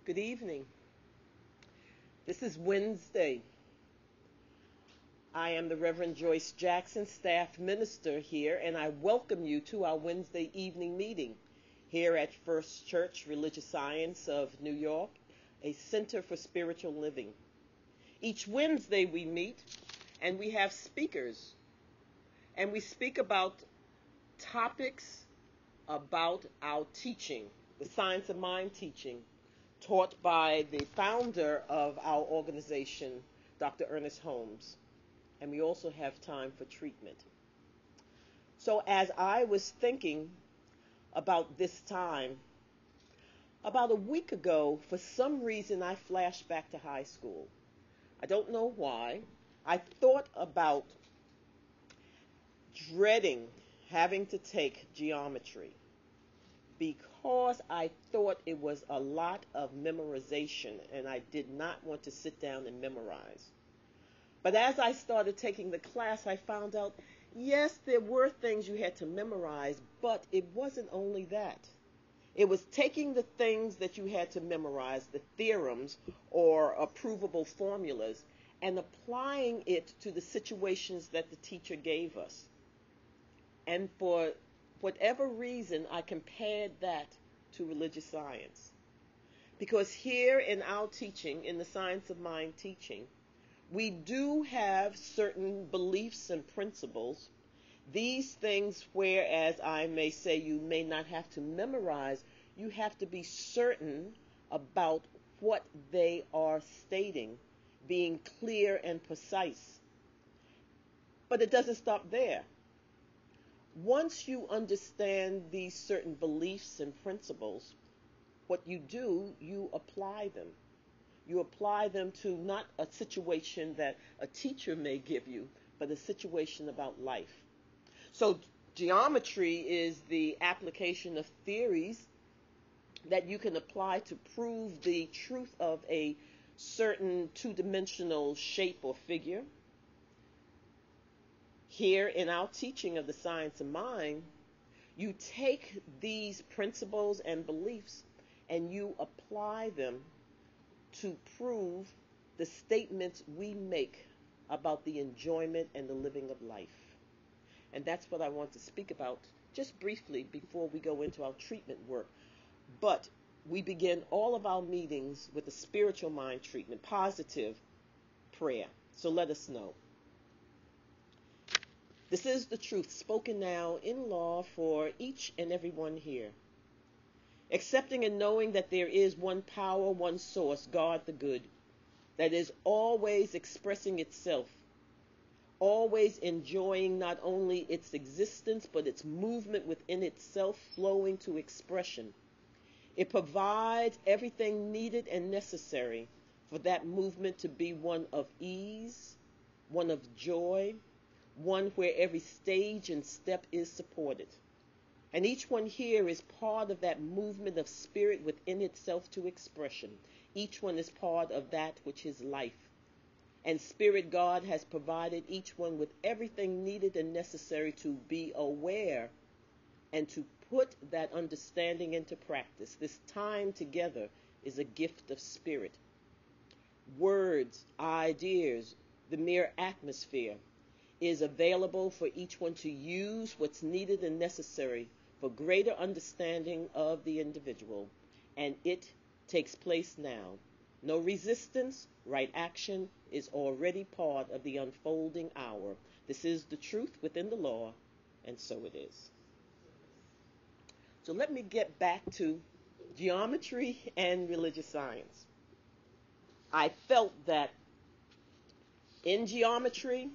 Good evening. This is Wednesday. I am the Reverend Joyce Jackson, staff minister here, and I welcome you to our Wednesday evening meeting here at First Church Religious Science of New York, a center for spiritual living. Each Wednesday we meet and we have speakers, and we speak about topics about our teaching, the science of mind teaching, taught by the founder of our organization, Dr. Ernest Holmes. And we also have time for treatment. So as I was thinking about this time, about a week ago, for some reason I flashed back to high school. I don't know why. I thought about dreading having to take geometry because I thought it was a lot of memorization and I did not want to sit down and memorize. But as I started taking the class, I found out, yes, there were things you had to memorize, but it wasn't only that. It was taking the things that you had to memorize, the theorems or provable formulas, and applying it to the situations that the teacher gave us. And for whatever reason, I compared that to religious science. Because here in our teaching, in the science of mind teaching, we do have certain beliefs and principles. These things, whereas I may say you may not have to memorize, you have to be certain about what they are stating, being clear and precise. But it doesn't stop there. Once you understand these certain beliefs and principles, what you do, you apply them. You apply them to not a situation that a teacher may give you, but a situation about life. So geometry is the application of theories that you can apply to prove the truth of a certain two-dimensional shape or figure. Here in our teaching of the science of mind, you take these principles and beliefs and you apply them to prove the statements we make about the enjoyment and the living of life. And that's what I want to speak about just briefly before we go into our treatment work. But we begin all of our meetings with a spiritual mind treatment, positive prayer. So let us know. This is the truth spoken now in law for each and every one here. Accepting and knowing that there is one power, one source, God the good, that is always expressing itself, always enjoying not only its existence, but its movement within itself flowing to expression. It provides everything needed and necessary for that movement to be one of ease, one of joy, one where every stage and step is supported. And each one here is part of that movement of spirit within itself to expression. Each one is part of that which is life. And Spirit God has provided each one with everything needed and necessary to be aware and to put that understanding into practice. This time together is a gift of spirit. Words, ideas, the mere atmosphere is available for each one to use what's needed and necessary for greater understanding of the individual. And it takes place now. No resistance, right action is already part of the unfolding hour. This is the truth within the law, and so it is. So let me get back to geometry and religious science. I felt that in geometry,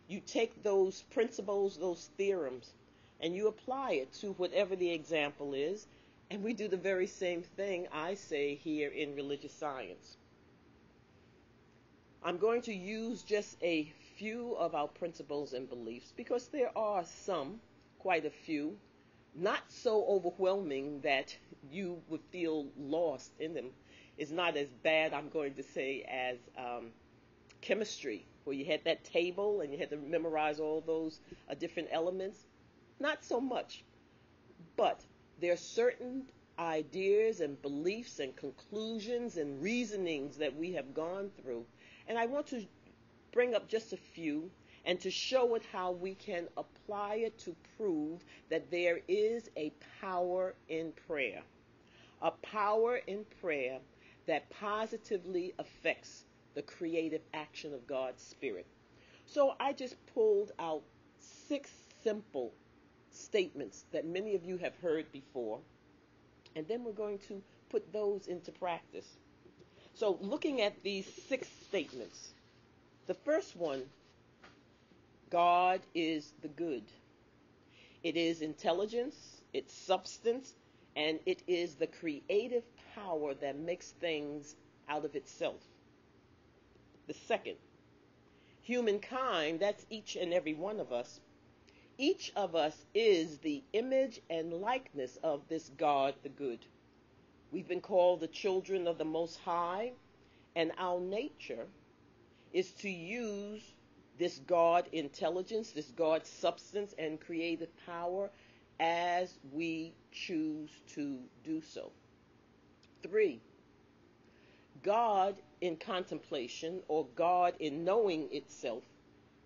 you take those principles, those theorems, and you apply it to whatever the example is, and we do the very same thing, I say, here in religious science. I'm going to use just a few of our principles and beliefs because there are some, quite a few, not so overwhelming that you would feel lost in them. It's not as bad, I'm going to say, as chemistry, where you had that table and you had to memorize all those different elements. Not so much. But there are certain ideas and beliefs and conclusions and reasonings that we have gone through. And I want to bring up just a few and to show it how we can apply it to prove that there is a power in prayer. A power in prayer that positively affects the creative action of God's Spirit. So I just pulled out 6 simple statements that many of you have heard before, and then we're going to put those into practice. So looking at these 6 statements, the first one, God is the good. It is intelligence, it's substance, and it is the creative power that makes things out of itself. The second, humankind, that's each and every one of us. Each of us is the image and likeness of this God the good. We've been called the children of the Most High, and our nature is to use this God intelligence, this God substance and creative power as we choose to do so. 3, God in contemplation, or God in knowing itself,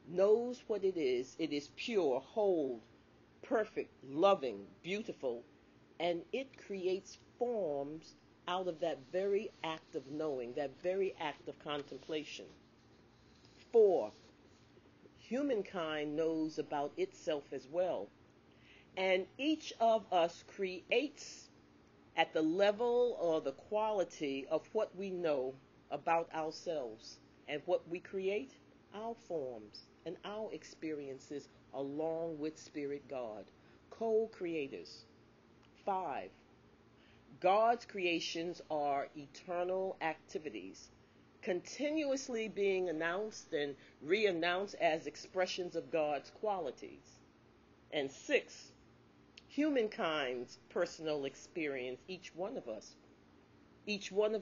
knows what it is. It is pure, whole, perfect, loving, beautiful, and it creates forms out of that very act of knowing, that very act of contemplation. 4, humankind knows about itself as well. And each of us creates at the level or the quality of what we know about ourselves. And what we create, our forms and our experiences along with Spirit God, co-creators. 5, God's creations are eternal activities, continuously being announced and re-announced as expressions of God's qualities. And 6, humankind's personal experience, each one of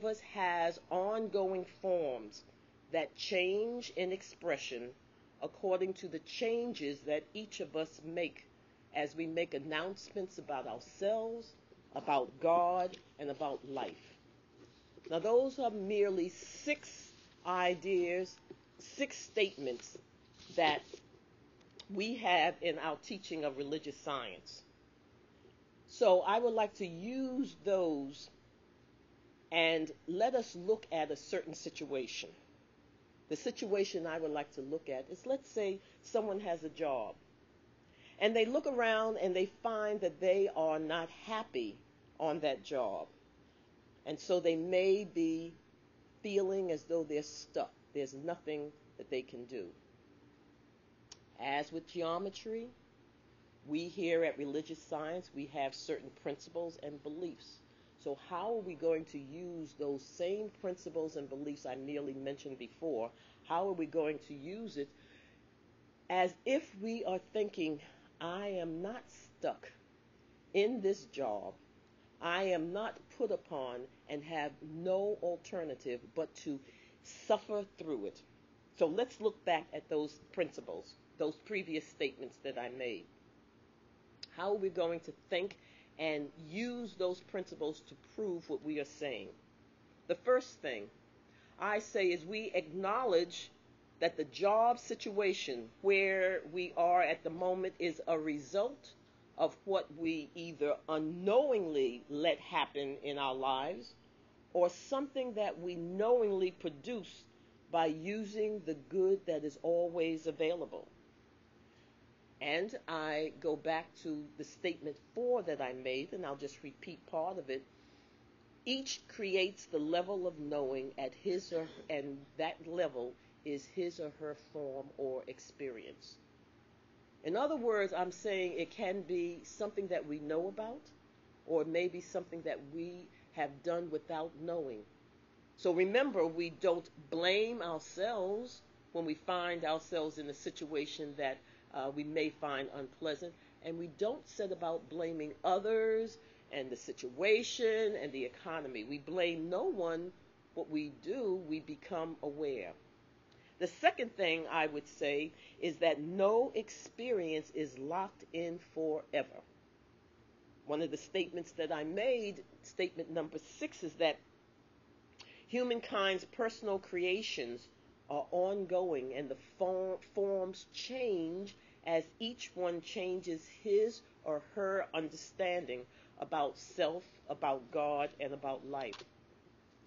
us has ongoing forms that change in expression according to the changes that each of us make as we make announcements about ourselves, about God, and about life. Now, those are merely 6 ideas, 6 statements that we have in our teaching of religious science. So I would like to use those and let us look at a certain situation. The situation I would like to look at is, let's say someone has a job and they look around and they find that they are not happy on that job. And so they may be feeling as though they're stuck. There's nothing that they can do. As with geometry, we here at Religious Science, we have certain principles and beliefs. So how are we going to use those same principles and beliefs I merely mentioned before? How are we going to use it as if we are thinking, I am not stuck in this job. I am not put upon and have no alternative but to suffer through it. So let's look back at those principles, those previous statements that I made. How are we going to think and use those principles to prove what we are saying? The first thing I say is we acknowledge that the job situation where we are at the moment is a result of what we either unknowingly let happen in our lives or something that we knowingly produce by using the good that is always available. And I go back to the statement 4 that I made, and I'll just repeat part of it. Each creates the level of knowing at his or, and that level is his or her form or experience. In other words, I'm saying it can be something that we know about, or maybe something that we have done without knowing. So remember, we don't blame ourselves when we find ourselves in a situation that we may find unpleasant, and we don't set about blaming others and the situation and the economy. We blame no one. What we do, we become aware. The second thing I would say is that no experience is locked in forever. One of the statements that I made Statement number 6 is that humankind's personal creations are ongoing, and the forms change as each one changes his or her understanding about self, about God, and about life.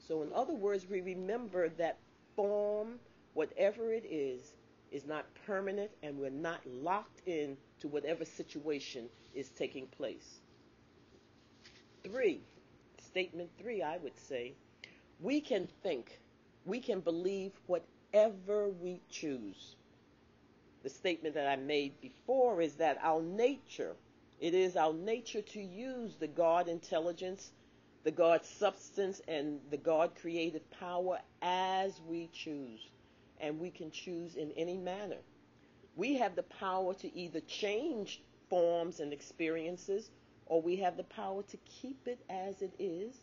So in other words, we remember that form, whatever it is not permanent, and we're not locked in to whatever situation is taking place. 3, statement 3, I would say, we can think, we can believe whatever we choose. The statement that I made before is that it is our nature to use the God intelligence, the God substance, and the God creative power as we choose. And we can choose in any manner. We have the power to either change forms and experiences, or we have the power to keep it as it is,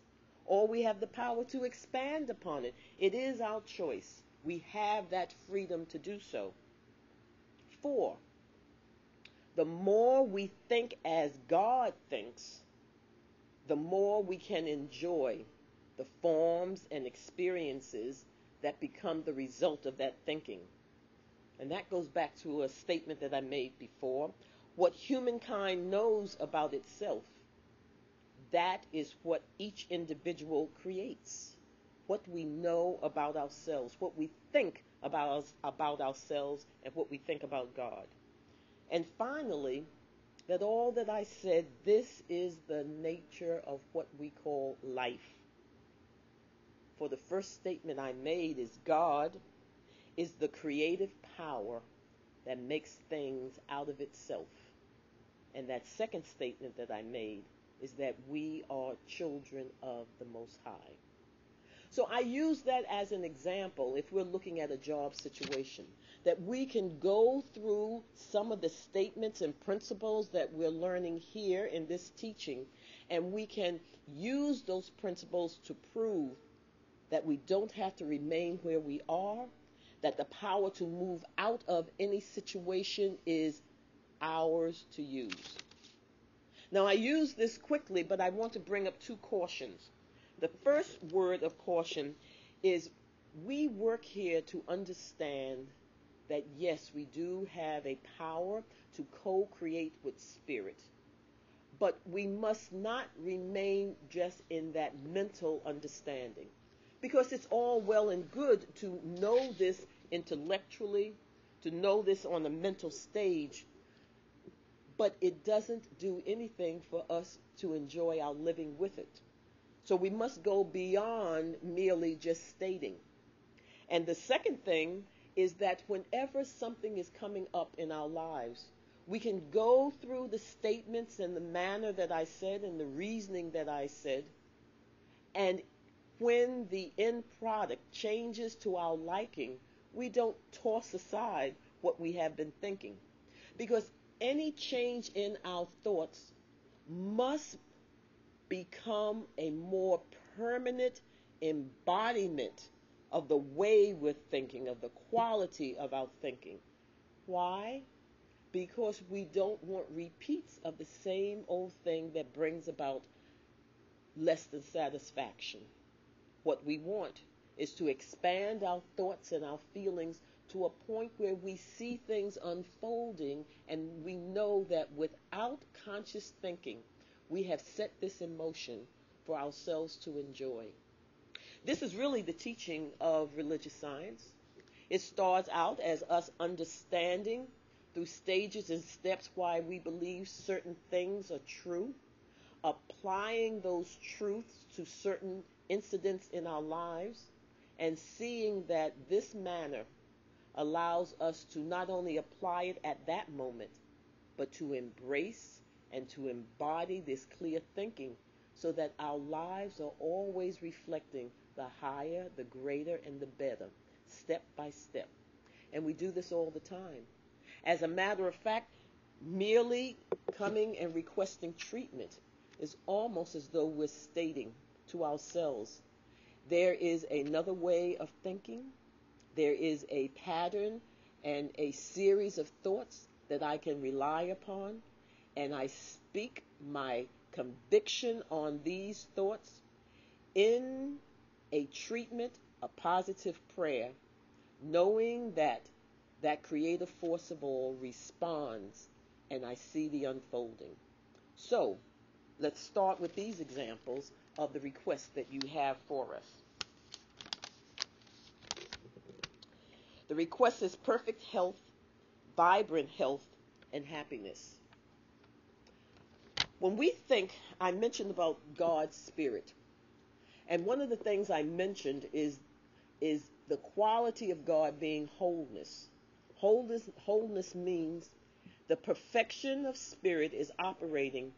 or we have the power to expand upon it. It is our choice. We have that freedom to do so. 4, the more we think as God thinks, the more we can enjoy the forms and experiences that become the result of that thinking. And that goes back to a statement that I made before. What humankind knows about itself, that is what each individual creates. What we know about ourselves, what we think about ourselves, and what we think about God. And finally, that all that I said, this is the nature of what we call life. For the first statement I made is God is the creative power that makes things out of itself. And that second statement that I made is that we are children of the Most High. So I use that as an example if we're looking at a job situation, that we can go through some of the statements and principles that we're learning here in this teaching, and we can use those principles to prove that we don't have to remain where we are, that the power to move out of any situation is ours to use. Now, I use this quickly, but I want to bring up 2 cautions. The first word of caution is we work here to understand that, yes, we do have a power to co-create with Spirit, but we must not remain just in that mental understanding, because it's all well and good to know this intellectually, to know this on a mental stage, but it doesn't do anything for us to enjoy our living with it. So we must go beyond merely just stating. And the second thing is that whenever something is coming up in our lives, we can go through the statements and the manner that I said and the reasoning that I said, and when the end product changes to our liking, we don't toss aside what we have been thinking. Because any change in our thoughts must become a more permanent embodiment of the way we're thinking, of the quality of our thinking. Why? Because we don't want repeats of the same old thing that brings about less than satisfaction. What we want is to expand our thoughts and our feelings to a point where we see things unfolding and we know that without conscious thinking, we have set this in motion for ourselves to enjoy. This is really the teaching of religious science. It starts out as us understanding through stages and steps why we believe certain things are true, applying those truths to certain incidents in our lives, and seeing that this manner allows us to not only apply it at that moment, but to embrace and to embody this clear thinking so that our lives are always reflecting the higher, the greater, and the better, step by step. And we do this all the time. As a matter of fact, merely coming and requesting treatment is almost as though we're stating to ourselves, there is another way of thinking, there is a pattern and a series of thoughts that I can rely upon, and I speak my conviction on these thoughts in a treatment, a positive prayer, knowing that that creative force of all responds, and I see the unfolding. So let's start with these examples of the requests that you have for us. The request is perfect health, vibrant health, and happiness. When we think, I mentioned about God's Spirit, and one of the things I mentioned is the quality of God being wholeness. Wholeness means the perfection of spirit is operating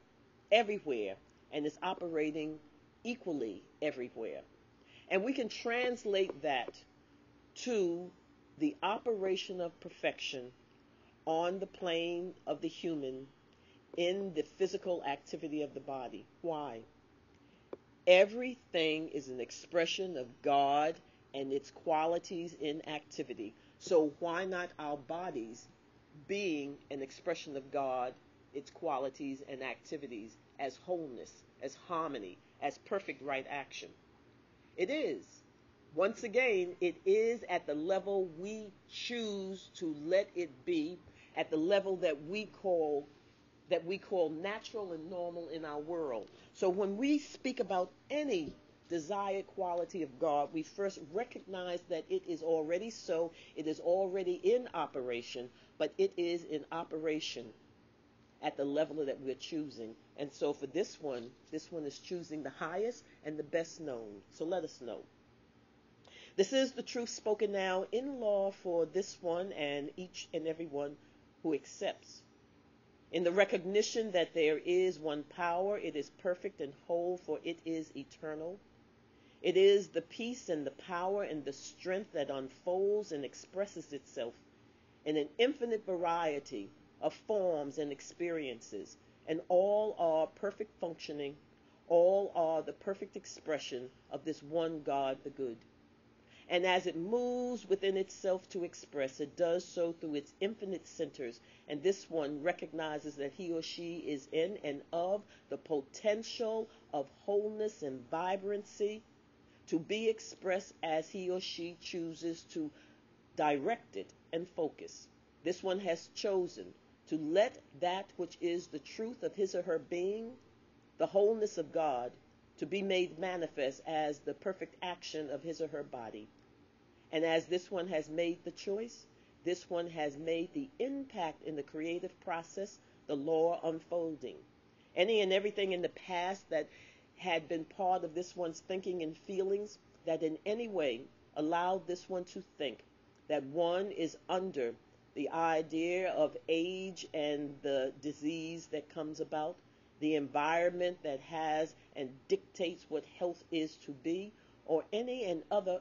everywhere and is operating equally everywhere. And we can translate that to the operation of perfection on the plane of the human in the physical activity of the body. Why? Everything is an expression of God and its qualities in activity. So why not our bodies being an expression of God, its qualities and activities as wholeness, as harmony, as perfect right action? It is. Once again, it is at the level we choose to let it be, at the level that we call natural and normal in our world. So when we speak about any desired quality of God, we first recognize that it is already so, it is already in operation, but it is in operation at the level that we're choosing. And so for this one is choosing the highest and the best known. So let us know. This is the truth spoken now in law for this one and each and every one who accepts. In the recognition that there is one power, it is perfect and whole, for it is eternal. It is the peace and the power and the strength that unfolds and expresses itself in an infinite variety of forms and experiences, and all are perfect functioning, all are the perfect expression of this one God, the good. And as it moves within itself to express, it does so through its infinite centers. And this one recognizes that he or she is in and of the potential of wholeness and vibrancy to be expressed as he or she chooses to direct it and focus. This one has chosen to let that which is the truth of his or her being, the wholeness of God, to be made manifest as the perfect action of his or her body. And as this one has made the choice, this one has made the impact in the creative process, the law unfolding. Any and everything in the past that had been part of this one's thinking and feelings that in any way allowed this one to think that one is under the idea of age and the disease that comes about, the environment that has and dictates what health is to be, or any and other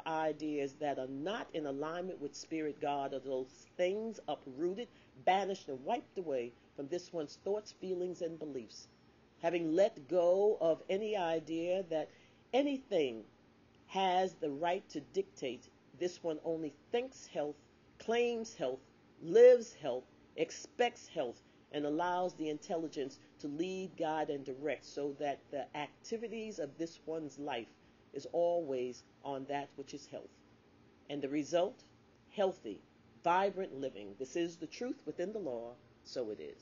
ideas that are not in alignment with Spirit God, or those things uprooted, banished, and wiped away from this one's thoughts, feelings, and beliefs. Having let go of any idea that anything has the right to dictate, this one only thinks health, claims health, lives health, expects health, and allows the intelligence to lead, guide, and direct, so that the activities of this one's life is always on that which is health. And the result? Healthy, vibrant living. This is the truth within the law, so it is.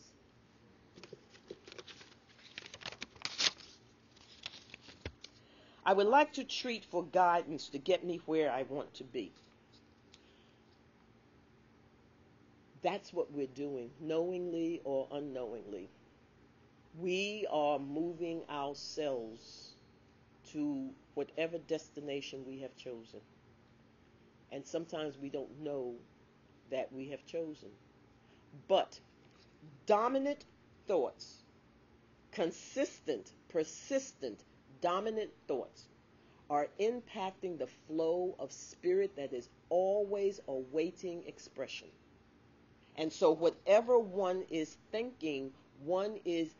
I would like to treat for guidance to get me where I want to be. That's what we're doing, knowingly or unknowingly. We are moving ourselves to whatever destination we have chosen. And sometimes we don't know that we have chosen. But dominant thoughts, consistent, persistent, dominant thoughts are impacting the flow of spirit that is always awaiting expression. And so whatever one is thinking, one is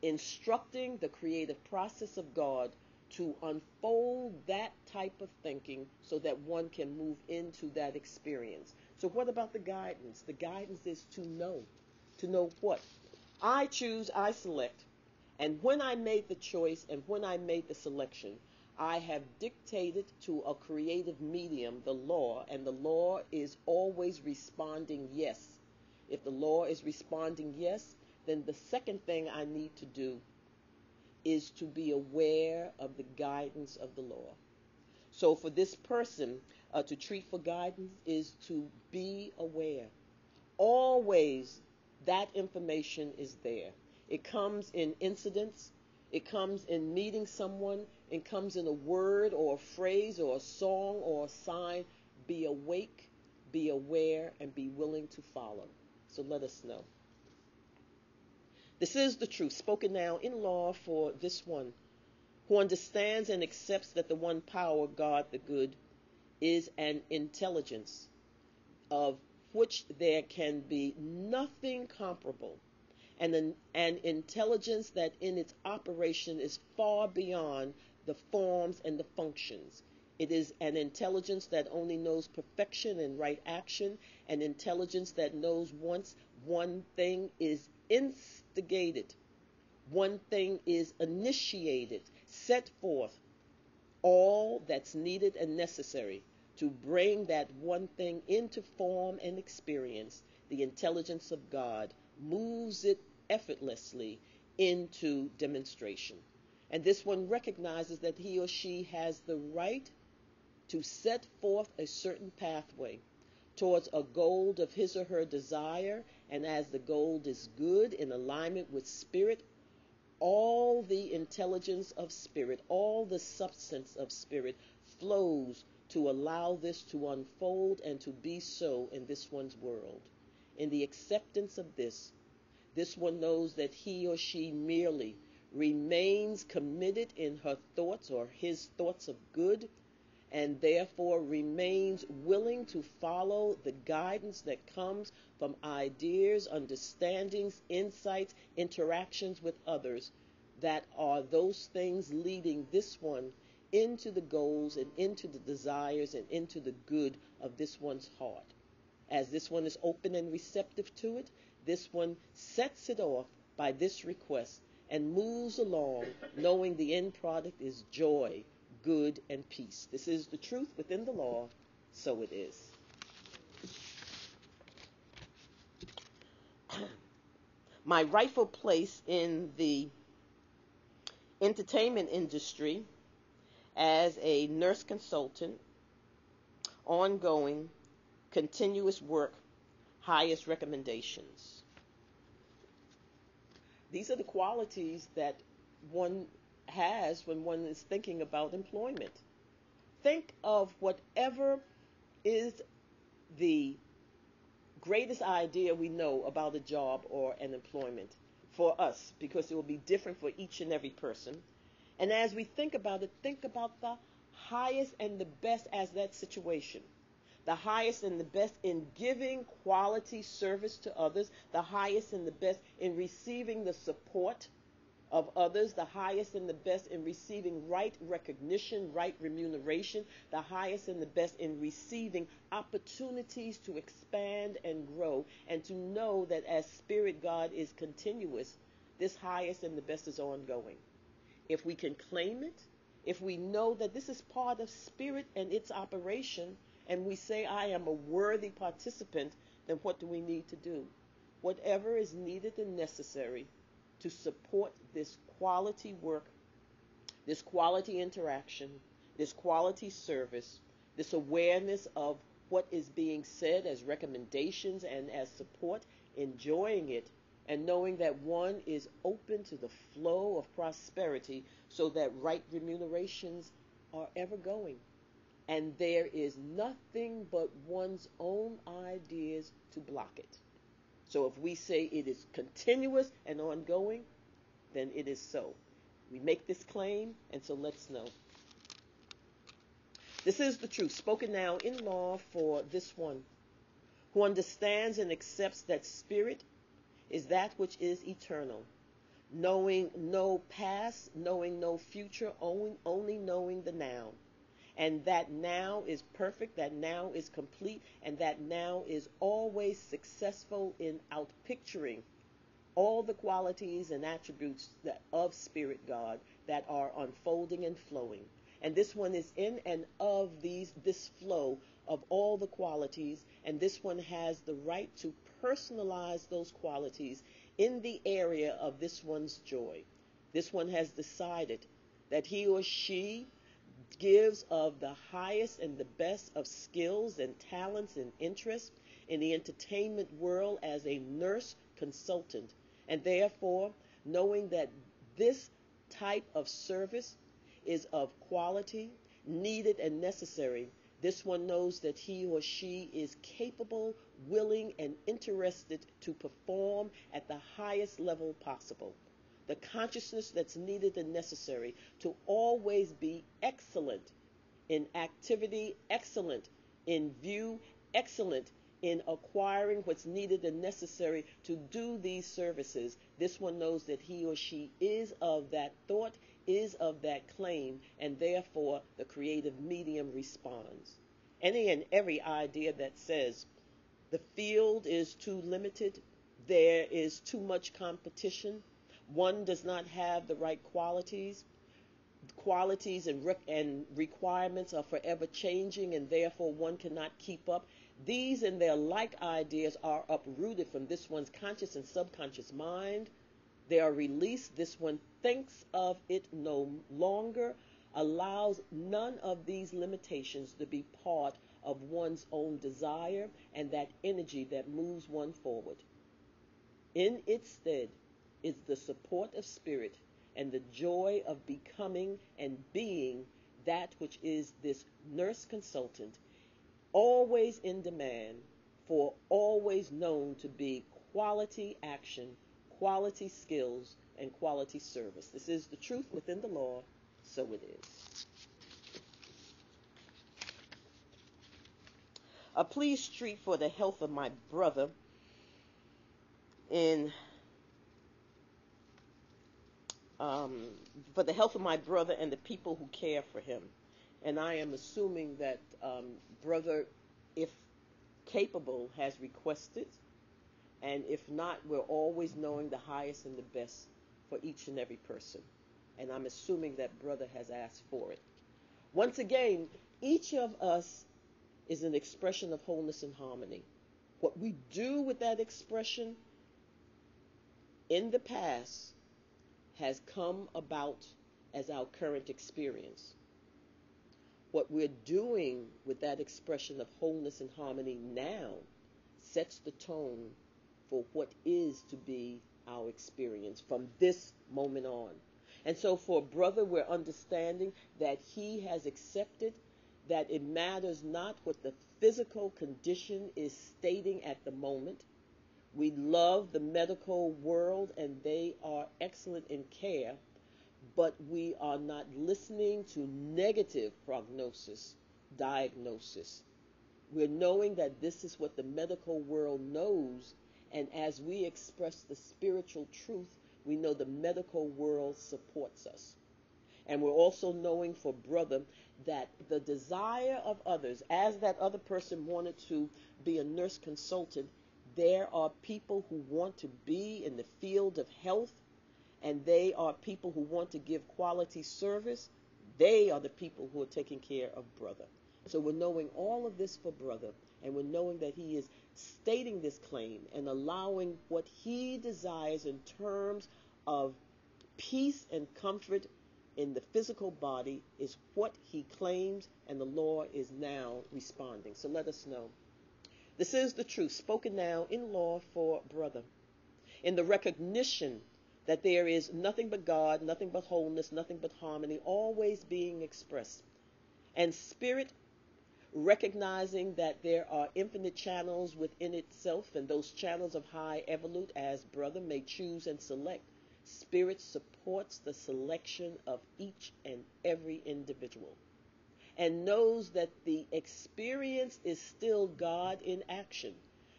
instructing the creative process of God to unfold that type of thinking so that one can move into that experience. So what about the guidance? The guidance is to know. To know what? I choose, I select, And when I made the choice and when I made the selection, I have dictated to a creative medium the law, and the law is always responding yes. If the law is responding yes, then the second thing I need to do is to be aware of the guidance of the law. So for this person to treat for guidance is to be aware. Always that information is there. It comes in incidents. It comes in meeting someone. It comes in a word or a phrase or a song or a sign. Be awake, be aware, and be willing to follow. So let us know. This is the truth, spoken now in law for this one who understands and accepts that the one power, God the good, is an intelligence of which there can be nothing comparable, and an intelligence that in its operation is far beyond the forms and the functions. It is an intelligence that only knows perfection and right action, an intelligence that knows once one thing is instigated, one thing is initiated, set forth, all that's needed and necessary to bring that one thing into form and experience. The intelligence of God moves it effortlessly into demonstration. And this one recognizes that he or she has the right to set forth a certain pathway towards a goal of his or her desire, and as the goal is good in alignment with spirit, all the intelligence of spirit, all the substance of spirit flows to allow this to unfold and to be so in this one's world. In the acceptance of this one knows that he or she merely remains committed in her thoughts or his thoughts of good, and therefore remains willing to follow the guidance that comes from ideas, understandings, insights, interactions with others that are those things leading this one into the goals and into the desires and into the good of this one's heart. As this one is open and receptive to it, this one sets it off by this request and moves along knowing the end product is joy, good, and peace. This is the truth within the law, so it is. My rightful place in the entertainment industry as a nurse consultant, ongoing, continuous work, highest recommendations. These are the qualities that one has when one is thinking about employment. Think of whatever is the greatest idea we know about a job or an employment for us, because it will be different for each and every person. And as we think about it, think about the highest and the best as that situation. The highest and the best in giving quality service to others, the highest and the best in receiving the support of others, the highest and the best in receiving right recognition, right remuneration, the highest and the best in receiving opportunities to expand and grow, and to know that as Spirit God is continuous, this highest and the best is ongoing. If we can claim it, if we know that this is part of Spirit and its operation, and we say, I am a worthy participant, then what do we need to do? Whatever is needed and necessary to support this quality work, this quality interaction, this quality service, this awareness of what is being said as recommendations and as support, enjoying it, and knowing that one is open to the flow of prosperity so that right remunerations are ever going. And there is nothing but one's own ideas to block it. So if we say it is continuous and ongoing, then it is so. We make this claim, and so let's know. This is the truth, spoken now in law for this one who understands and accepts that Spirit is that which is eternal, knowing no past, knowing no future, only knowing the now. And that now is perfect, that now is complete, and that now is always successful in outpicturing all the qualities and attributes of Spirit God that are unfolding and flowing. And this one is in and of this flow of all the qualities, and this one has the right to personalize those qualities in the area of this one's joy. This one has decided that he or she gives of the highest and the best of skills and talents and interests in the entertainment world as a nurse consultant. And therefore, knowing that this type of service is of quality, needed, and necessary, this one knows that he or she is capable, willing, and interested to perform at the highest level possible. The consciousness that's needed and necessary to always be excellent in activity, excellent in view, excellent in acquiring what's needed and necessary to do these services. This one knows that he or she is of that thought, is of that claim, and therefore the creative medium responds. Any and every idea that says the field is too limited, there is too much competition, one does not have the right qualities and requirements are forever changing, and therefore one cannot keep up. These and their like ideas are uprooted from this one's conscious and subconscious mind. They are released. This one thinks of it no longer, allows none of these limitations to be part of one's own desire and that energy that moves one forward. In its stead is the support of spirit and the joy of becoming and being that which is this nurse consultant, always in demand for always known to be quality action, quality skills, and quality service. This is the truth within the law, so it is. Please treat for the health of my brother for the health of my brother and the people who care for him. And I am assuming that brother, if capable, has requested, and if not, we're always knowing the highest and the best for each and every person. And I'm assuming that brother has asked for it. Once again, each of us is an expression of wholeness and harmony. What we do with that expression in the past has come about as our current experience. What we're doing with that expression of wholeness and harmony now sets the tone for what is to be our experience from this moment on. And so for brother, we're understanding that he has accepted that it matters not what the physical condition is stating at the moment. We love the medical world and they are excellent in care, but we are not listening to negative prognosis, diagnosis. We're knowing that this is what the medical world knows, and as we express the spiritual truth, we know the medical world supports us. And we're also knowing for brother that the desire of others, as that other person wanted to be a nurse consultant, there are people who want to be in the field of health, and they are people who want to give quality service. They are the people who are taking care of brother. So we're knowing all of this for brother, and we're knowing that he is stating this claim and allowing what he desires in terms of peace and comfort in the physical body is what he claims, and the law is now responding. So let us know. This is the truth spoken now in law for brother, in the recognition that there is nothing but God, nothing but wholeness, nothing but harmony, always being expressed. And spirit, recognizing that there are infinite channels within itself, and those channels of high evolute as brother may choose and select. Spirit supports the selection of each and every individual, and knows that the experience is still God in action.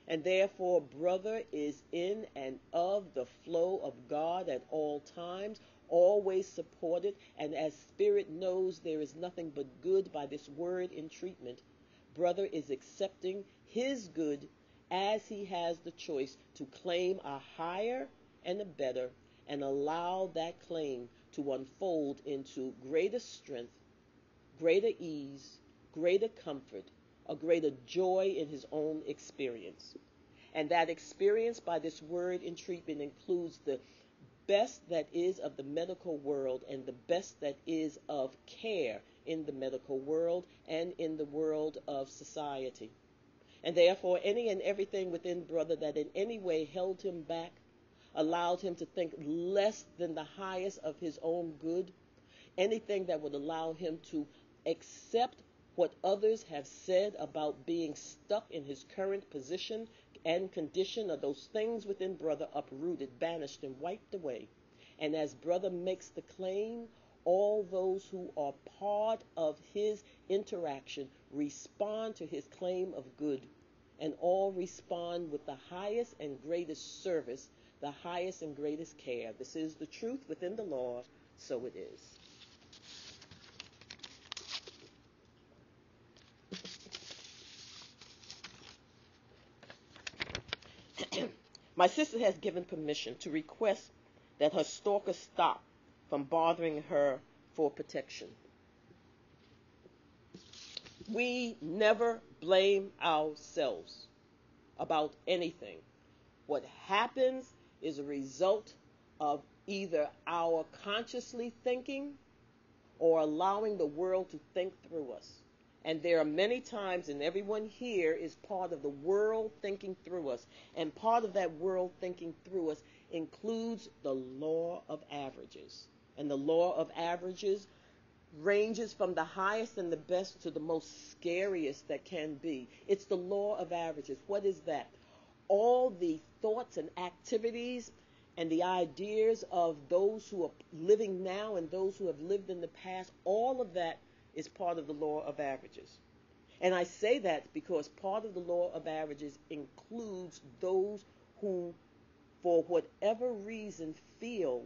And therefore, brother is in and of the flow of God at all times, always supported. And as spirit knows there is nothing but good by this word in treatment, brother is accepting his good as he has the choice to claim a higher and a better, and allow that claim to unfold into greater strength, greater ease, greater comfort, a greater joy in his own experience. And that experience by this word in treatment includes the best that is of the medical world and the best that is of care in the medical world and in the world of society. And therefore, any and everything within brother that in any way held him back, allowed him to think less than the highest of his own good, anything that would allow him to accept what others have said about being stuck in his current position and condition, are those things within brother uprooted, banished, and wiped away. And as brother makes the claim, all those who are part of his interaction respond to his claim of good, and all respond with the highest and greatest service, the highest and greatest care. This is the truth within the law, so it is. My sister has given permission to request that her stalker stop from bothering her for protection. We never blame ourselves about anything. What happens is a result of either our consciously thinking or allowing the world to think through us. And there are many times, and everyone here is part of the world thinking through us. And part of that world thinking through us includes the law of averages. And the law of averages ranges from the highest and the best to the most scariest that can be. It's the law of averages. What is that? All the thoughts and activities and the ideas of those who are living now and those who have lived in the past, all of that is part of the law of averages. And I say that because part of the law of averages includes those who, for whatever reason, feel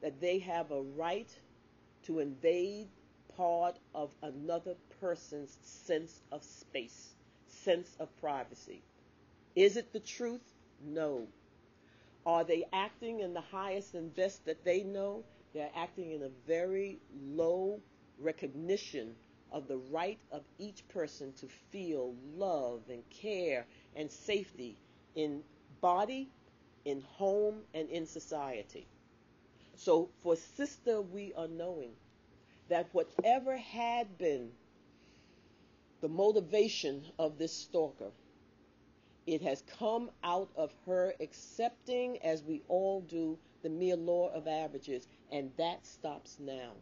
that they have a right to invade part of another person's sense of space, sense of privacy. Is it the truth? No. Are they acting in the highest and best that they know? They're acting in a very low recognition of the right of each person to feel love and care and safety in body, in home, and in society. So for sister, we are knowing that whatever had been the motivation of this stalker, it has come out of her accepting, as we all do, the mere law of averages, and that stops now.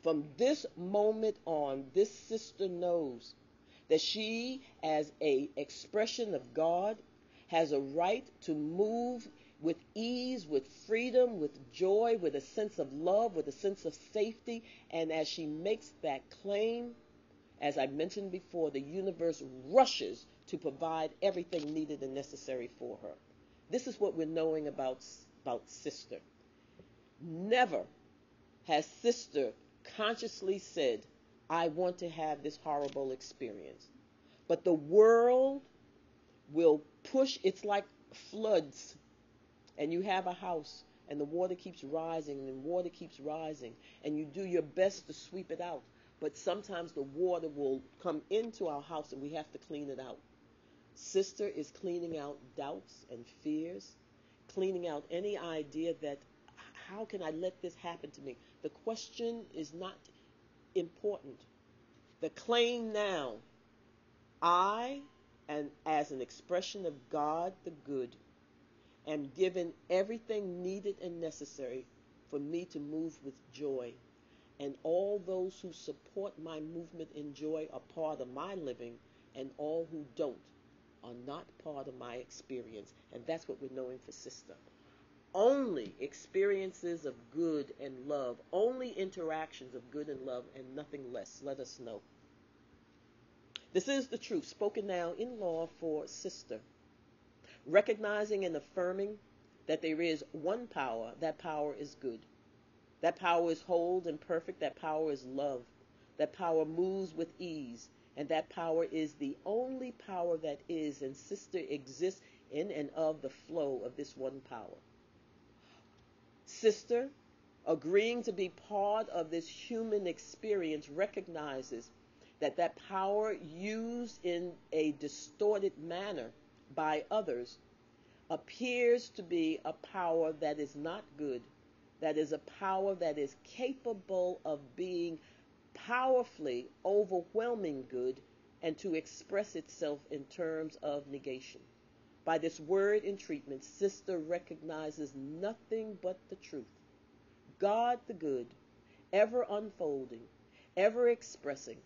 From this moment on, this sister knows that she, as an expression of God, has a right to move with ease, with freedom, with joy, with a sense of love, with a sense of safety. And as she makes that claim, as I mentioned before, the universe rushes to provide everything needed and necessary for her. This is what we're knowing about sister. Never has sister consciously said, I want to have this horrible experience. But the world will push. It's like floods, and you have a house, and the water keeps rising, and water keeps rising, and you do your best to sweep it out. But sometimes the water will come into our house, and we have to clean it out. Sister is cleaning out doubts and fears, cleaning out any idea that, how can I let this happen to me? The question is not important. The claim now, I, and as an expression of God the good, am given everything needed and necessary for me to move with joy. And all those who support my movement in joy are part of my living, and all who don't are not part of my experience. And that's what we're knowing for sister. Only experiences of good and love, only interactions of good and love, and nothing less. Let us know. This is the truth, spoken now in law for sister. Recognizing and affirming that there is one power, that power is good. That power is whole and perfect, that power is love. That power moves with ease, and that power is the only power that is, and sister exists in and of the flow of this one power. Sister, agreeing to be part of this human experience recognizes that that power used in a distorted manner by others appears to be a power that is not good, that is a power that is capable of being powerfully overwhelming good and to express itself in terms of negation. By this word in treatment, sister recognizes nothing but the truth. God the good, ever unfolding, ever expressing,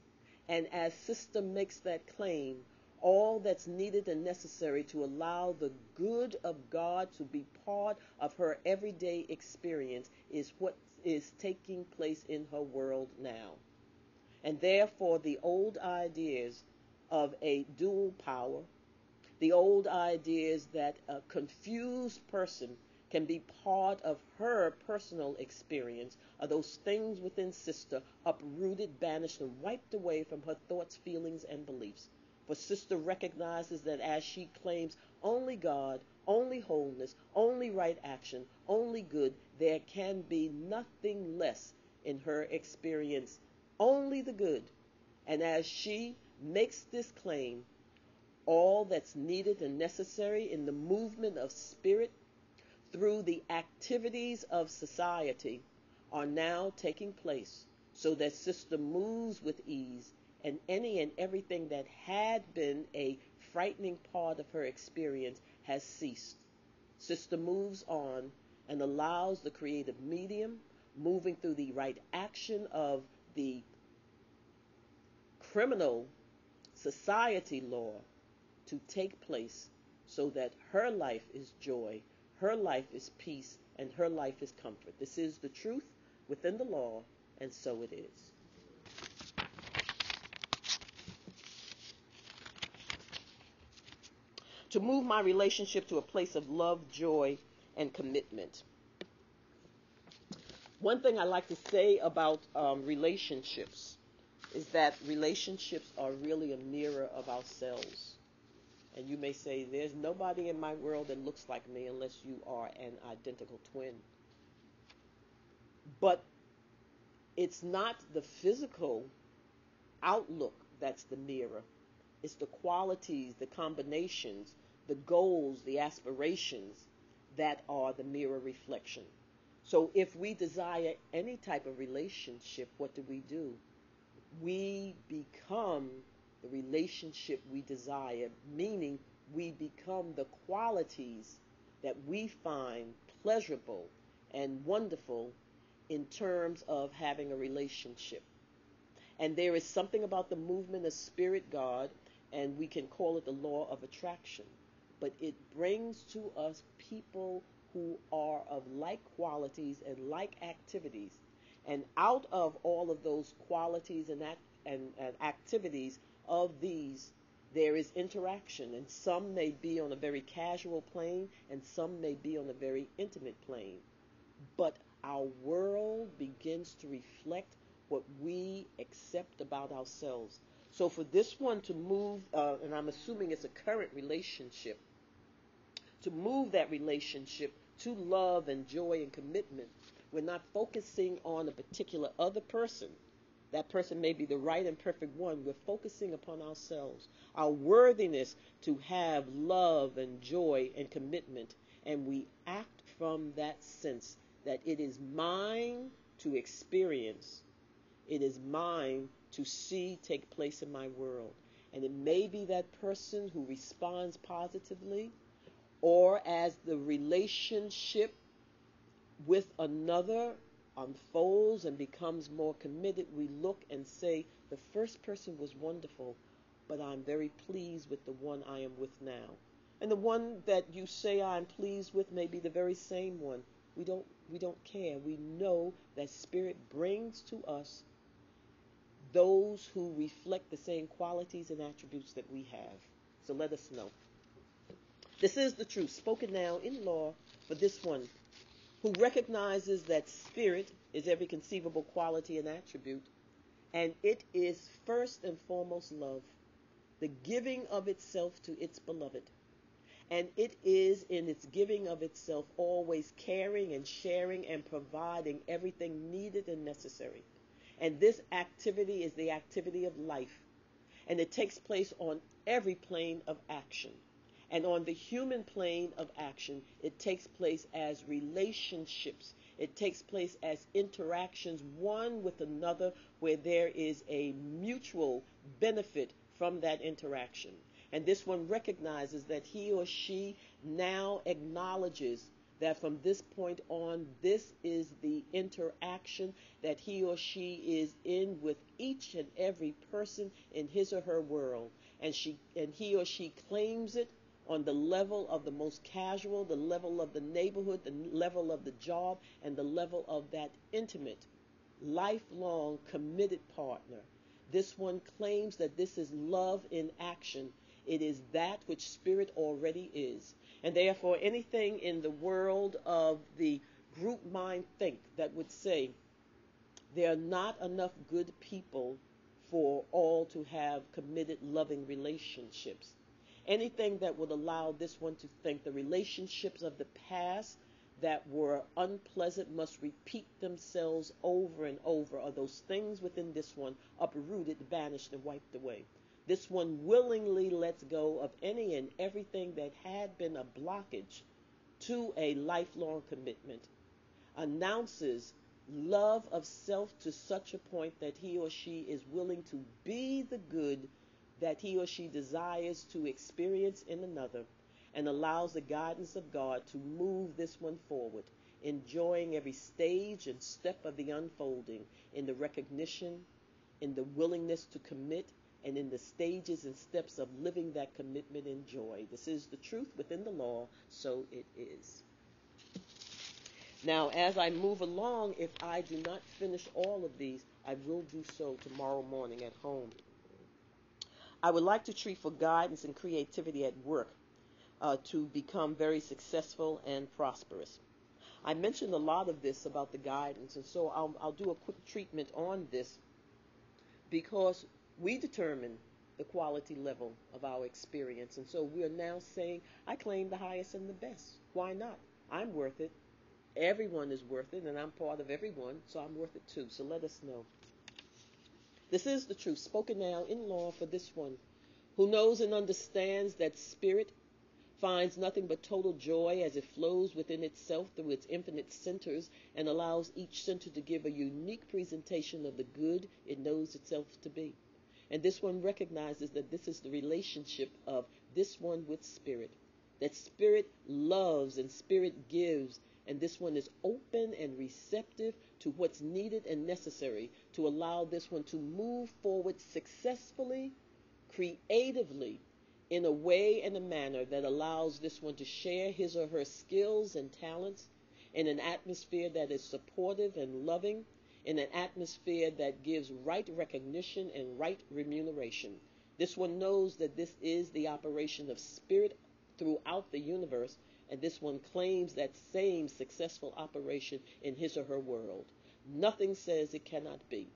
and as sister makes that claim, all that's needed and necessary to allow the good of God to be part of her everyday experience is what is taking place in her world now. And therefore, the old ideas of a dual power, the old ideas that a confused person can be part of her personal experience are those things within sister uprooted, banished, and wiped away from her thoughts, feelings, and beliefs. For sister recognizes that as she claims only God, only wholeness, only right action, only good, there can be nothing less in her experience, only the good. And as she makes this claim, all that's needed and necessary in the movement of spirit through the activities of society are now taking place, so that sister moves with ease, and any and everything that had been a frightening part of her experience has ceased. Sister moves on and allows the creative medium, moving through the right action of the criminal society law, to take place, so that her life is joy, her life is peace, and her life is comfort. This is the truth within the law, and so it is. To move my relationship to a place of love, joy, and commitment. One thing I like to say about relationships is that relationships are really a mirror of ourselves. And you may say, there's nobody in my world that looks like me unless you are an identical twin. But it's not the physical outlook that's the mirror. It's the qualities, the combinations, the goals, the aspirations that are the mirror reflection. So if we desire any type of relationship, what do? We become the relationship we desire, meaning we become the qualities that we find pleasurable and wonderful in terms of having a relationship. And there is something about the movement of spirit, God, and we can call it the law of attraction, but it brings to us people who are of like qualities and like activities. And out of all of those qualities and activities of these, there is interaction, and some may be on a very casual plane, and some may be on a very intimate plane. But our world begins to reflect what we accept about ourselves. So for this one to move, and I'm assuming it's a current relationship, to move that relationship to love and joy and commitment, we're not focusing on a particular other person. That person may be the right and perfect one. We're focusing upon ourselves, our worthiness to have love and joy and commitment. And we act from that sense that it is mine to experience. It is mine to see take place in my world. And it may be that person who responds positively, or as the relationship with another unfolds and becomes more committed, we look and say, the first person was wonderful, but I'm very pleased with the one I am with now. And the one that you say I'm pleased with may be the very same one. We don't care. We know that Spirit brings to us those who reflect the same qualities and attributes that we have. So let us know. This is the truth, spoken now in law for this one who recognizes that spirit is every conceivable quality and attribute, and it is first and foremost love, the giving of itself to its beloved. And it is in its giving of itself always caring and sharing and providing everything needed and necessary. And this activity is the activity of life. And it takes place on every plane of action. And on the human plane of action, it takes place as relationships. It takes place as interactions one with another where there is a mutual benefit from that interaction. And this one recognizes that he or she now acknowledges that from this point on, this is the interaction that he or she is in with each and every person in his or her world. And he or she claims it on the level of the most casual, the level of the neighborhood, the level of the job, and the level of that intimate, lifelong, committed partner. This one claims that this is love in action. It is that which spirit already is. And therefore, anything in the world of the group mind think that would say there are not enough good people for all to have committed, loving relationships. Anything that would allow this one to think the relationships of the past that were unpleasant must repeat themselves over and over, or those things within this one uprooted, vanished, and wiped away. This one willingly lets go of any and everything that had been a blockage to a lifelong commitment, announces love of self to such a point that he or she is willing to be the good that he or she desires to experience in another, and allows the guidance of God to move this one forward, enjoying every stage and step of the unfolding, in the recognition, in the willingness to commit, and in the stages and steps of living that commitment in joy. This is the truth within the law, so it is. Now, as I move along, if I do not finish all of these, I will do so tomorrow morning at home. I would like to treat for guidance and creativity at work to become very successful and prosperous. I mentioned a lot of this about the guidance, and so I'll do a quick treatment on this, because we determine the quality level of our experience. And so we are now saying, I claim the highest and the best. Why not? I'm worth it. Everyone is worth it, and I'm part of everyone, so I'm worth it too. So let us know. This is the truth, spoken now in law for this one, who knows and understands that spirit finds nothing but total joy as it flows within itself through its infinite centers, and allows each center to give a unique presentation of the good it knows itself to be. And this one recognizes that this is the relationship of this one with spirit, that spirit loves and spirit gives, and this one is open and receptive to what's needed and necessary to allow this one to move forward successfully, creatively, in a way and a manner that allows this one to share his or her skills and talents in an atmosphere that is supportive and loving, in an atmosphere that gives right recognition and right remuneration. This one knows that this is the operation of spirit throughout the universe, and this one claims that same successful operation in his or her world. Nothing says it cannot be.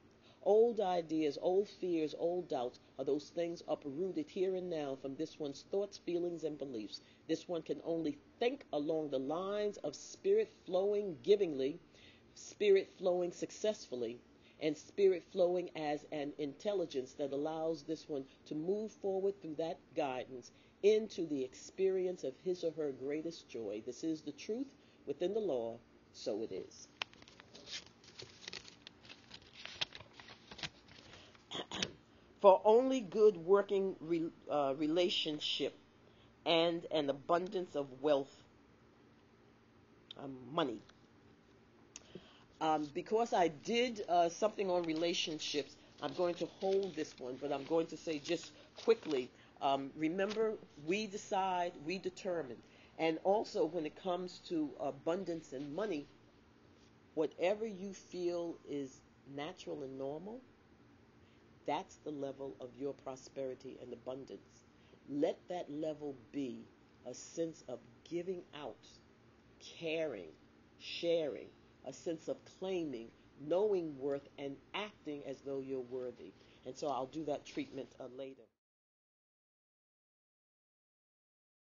Old ideas, old fears, old doubts are those things uprooted here and now from this one's thoughts, feelings, and beliefs. This one can only think along the lines of spirit flowing givingly, spirit flowing successfully, and spirit flowing as an intelligence that allows this one to move forward through that guidance into the experience of his or her greatest joy. This is the truth within the law, so it is. For only good working relationship and an abundance of wealth, money. Because I did something on relationships, I'm going to hold this one, but I'm going to say just quickly, remember, we decide, we determine. And also when it comes to abundance and money, whatever you feel is natural and normal, that's the level of your prosperity and abundance. Let that level be a sense of giving out, caring, sharing, a sense of claiming, knowing worth, and acting as though you're worthy. And so I'll do that treatment later.